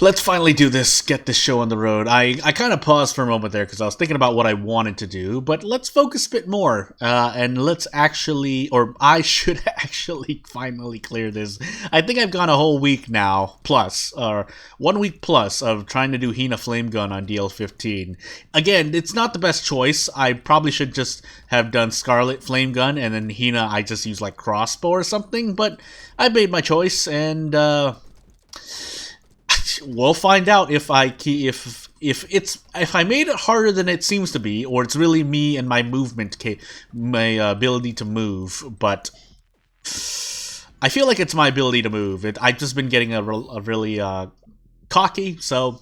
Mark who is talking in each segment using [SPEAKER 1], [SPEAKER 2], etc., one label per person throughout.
[SPEAKER 1] Let's finally do this, get this show on the road. I kind of paused for a moment there because I was thinking about what I wanted to do, but let's focus a bit more, and let's actually, or I should actually finally clear this. I think I've gone a whole week now, plus, or 1 week plus, of trying to do Hina Flame Gun on DL15. Again, it's not the best choice. I probably should just have done Scarlet Flame Gun, and then Hina I just use like crossbow or something, but I made my choice, and we'll find out if I made it harder than it seems to be, or it's really me and my my ability to move. But I feel like it's my ability to move. I've just been getting a really cocky. So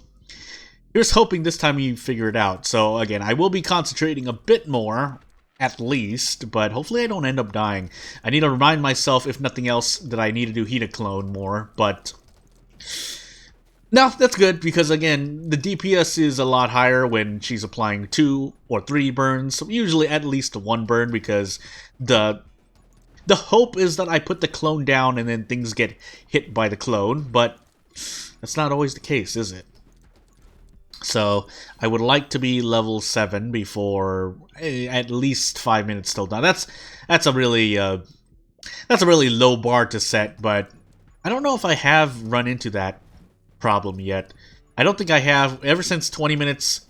[SPEAKER 1] here's hoping this time you figure it out. So again, I will be concentrating a bit more, at least, but hopefully I don't end up dying. I need to remind myself, if nothing else, that I need to do Hina clone more, but no, that's good, because again, the DPS is a lot higher when she's applying 2 or 3 burns, usually at least 1 burn, because the hope is that I put the clone down and then things get hit by the clone, but that's not always the case, is it? So I would like to be level 7 before at least 5 minutes till done. That's a really low bar to set, but I don't know if I have run into that problem yet. I don't think I have. Ever since 20 minutes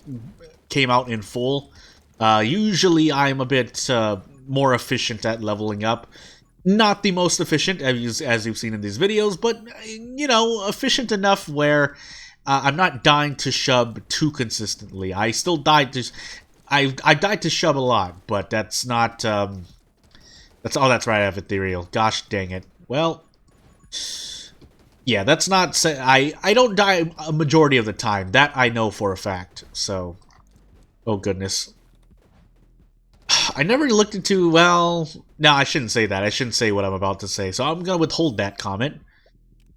[SPEAKER 1] came out in full, usually I'm a bit more efficient at leveling up. Not the most efficient, as you've seen in these videos, but, you know, efficient enough where I'm not dying to shub too consistently. I still died to... I died to shub a lot, but that's not... that's... Oh, that's right, I have Ethereal. Gosh dang it. Well... Yeah, that's not... I don't die a majority of the time. That I know for a fact, so... Oh, goodness. I never looked into... Well... No, I shouldn't say that. I shouldn't say what I'm about to say. So I'm going to withhold that comment.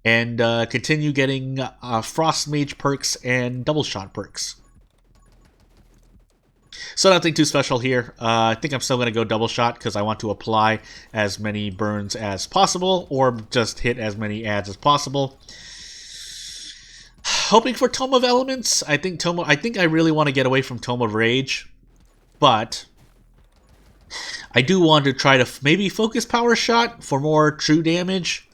[SPEAKER 1] And continue getting Frost Mage perks and Double Shot perks. So nothing too special here. I think I'm still going to go Double Shot because I want to apply as many burns as possible, or just hit as many adds as possible. Hoping for Tome of Elements. I think I really want to get away from Tome of Rage, but I do want to try to maybe focus Power Shot for more true damage.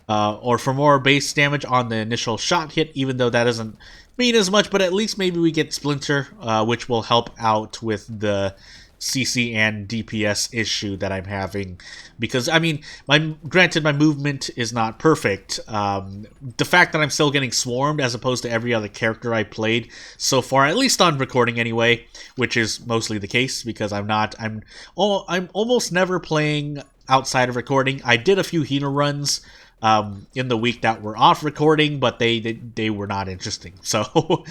[SPEAKER 1] Or for more base damage on the initial shot hit, even though that doesn't mean as much, but at least maybe we get Splinter, which will help out with the CC and DPS issue that I'm having. Because, I mean, granted, my movement is not perfect. The fact that I'm still getting swarmed as opposed to every other character I played so far, at least on recording anyway, which is mostly the case, because I'm almost never playing outside of recording. I did a few Hina runs in the week that were off recording, but they were not interesting. So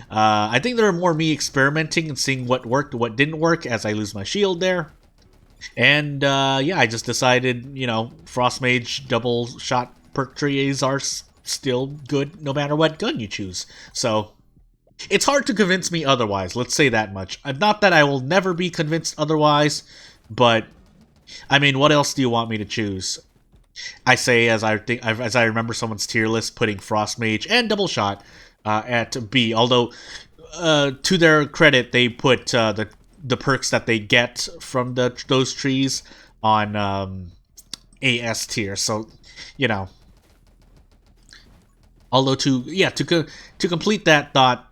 [SPEAKER 1] I think they're more me experimenting and seeing what worked, what didn't work, as I lose my shield there. And yeah, I just decided, you know, Frost Mage double shot perk trees are still good no matter what gun you choose. So it's hard to convince me otherwise, let's say that much. Not that I will never be convinced otherwise, but I mean, what else do you want me to choose? I say as I remember someone's tier list putting Frost Mage and Double Shot at B. Although, to their credit, they put the perks that they get from those trees on AS tier. So, you know. Although to complete that thought,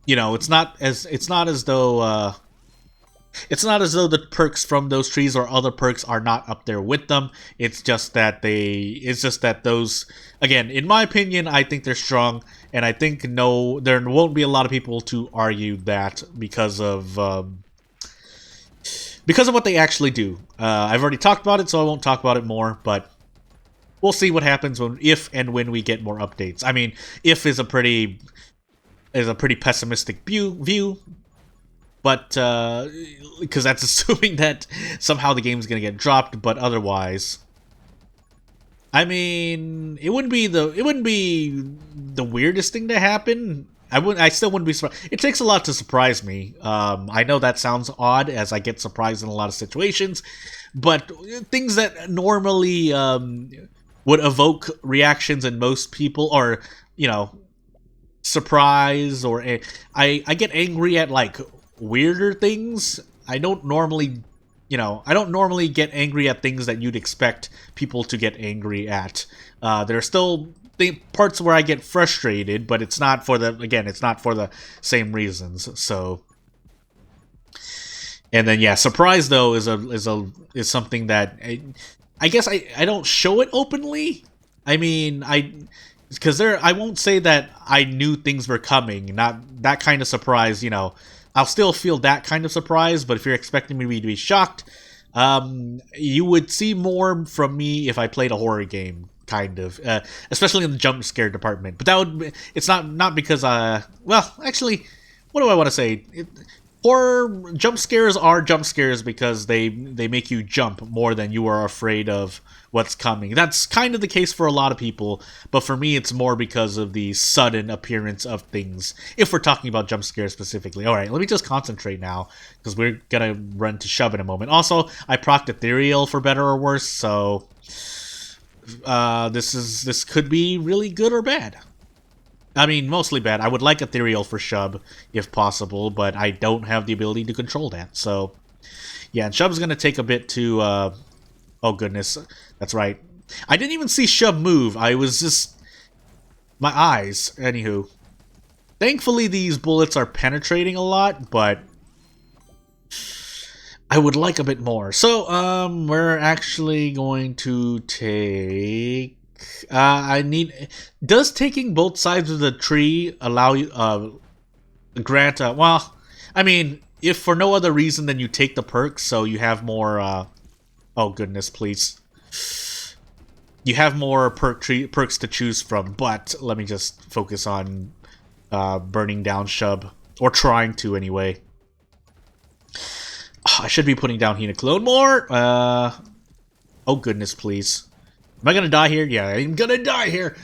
[SPEAKER 1] you know, it's not as though. It's not as though the perks from those trees or other perks are not up there with them. It's just that those, again, in my opinion, I think they're strong, and I think there won't be a lot of people to argue that because of what they actually do. I've already talked about it, so I won't talk about it more, but we'll see what happens if and when we get more updates. I mean, if is a pretty pessimistic view. But, because that's assuming that somehow the game's gonna get dropped, but otherwise, I mean, it wouldn't be the weirdest thing to happen. I still wouldn't be surprised. It takes a lot to surprise me. I know that sounds odd, as I get surprised in a lot of situations, but things that normally would evoke reactions in most people, or, you know, surprise, or I get angry at like weirder things. I don't normally, I don't normally get angry at things that you'd expect people to get angry at. There are still parts where I get frustrated, but it's not for it's not for the same reasons. So, and then yeah, surprise though is something that I guess I don't show it openly. I mean, because I won't say that I knew things were coming. Not that kind of surprise, I'll still feel that kind of surprise, but if you're expecting me to be shocked, you would see more from me if I played a horror game, kind of, especially in the jump scare department. But it's not because, well, actually, what do I want to say? Horror jump scares are jump scares because they make you jump more than you are afraid of what's coming. That's kind of the case for a lot of people, but for me it's more because of the sudden appearance of things, if we're talking about jump scares specifically. Alright, let me just concentrate now, because we're gonna run to shove in a moment. Also, I procced Ethereal for better or worse, so this could be really good or bad. I mean, mostly bad. I would like Ethereal for Shub, if possible, but I don't have the ability to control that. So, yeah, and Shub's going to take a bit to... oh, goodness. That's right. I didn't even see Shub move. I was just... My eyes. Anywho. Thankfully, these bullets are penetrating a lot, but... I would like a bit more. So, we're actually going to take... Does taking both sides of the tree allow you, grant, well, I mean, if for no other reason than you take the perks, so you have more, oh goodness, please. You have more perks to choose from, but let me just focus on, burning down Shub. Or trying to, anyway. Oh, I should be putting down Hina Clone more, oh goodness, please. Am I gonna die here? Yeah, I'm gonna die here!